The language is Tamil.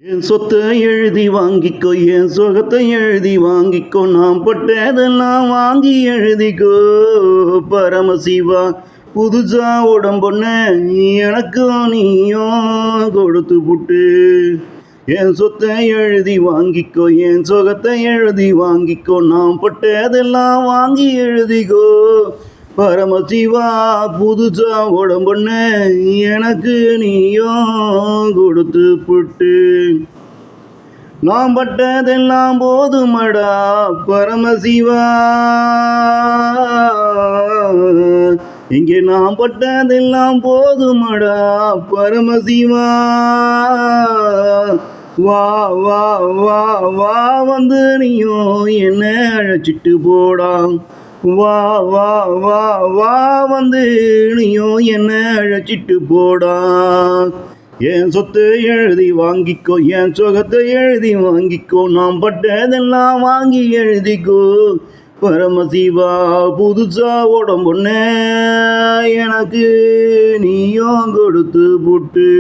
என் சொத்தை எழுதி வாங்கிக்கோ, என் சொகத்தை எழுதி வாங்கிக்கோ, நாம் பட்டதெல்லாம் வாங்கி எழுதிக்கோ. பரமசிவா புதுசா உடம்பொன்ன எனக்கும் நீயும் கொடுத்து புட்டு. என் சொத்தை எழுதி வாங்கிக்கோ, என் சொகத்தை எழுதி வாங்கிக்கோ, நாம் பட்டதெல்லாம் வாங்கி எழுதிக்கோ. பரமசிவா புதுசா உடம்பொன்ன எனக்கு நீயும் கொடுத்து புட்டு. நாம் பட்டதெல்லாம் போதுமடா பரமசிவா, இங்கே நாம் பட்டதெல்லாம் போதுமடா பரமசிவா. வா வா வா வா வந்து நீயும் என்ன அழைச்சிட்டு போடா. வா வா வா வா வந்து நீயும் என்ன அழைச்சிட்டு போடா. என் சொத்தை எழுதி வாங்கிக்கோ, என் சொகத்தை எழுதி வாங்கிக்கோ, நாம் பட்டதெல்லாம் வாங்கி எழுதிக்கோ. பரமசிவா புதுசா உடம்பொன்ன எனக்கு நீயும் கொடுத்து புட்டு.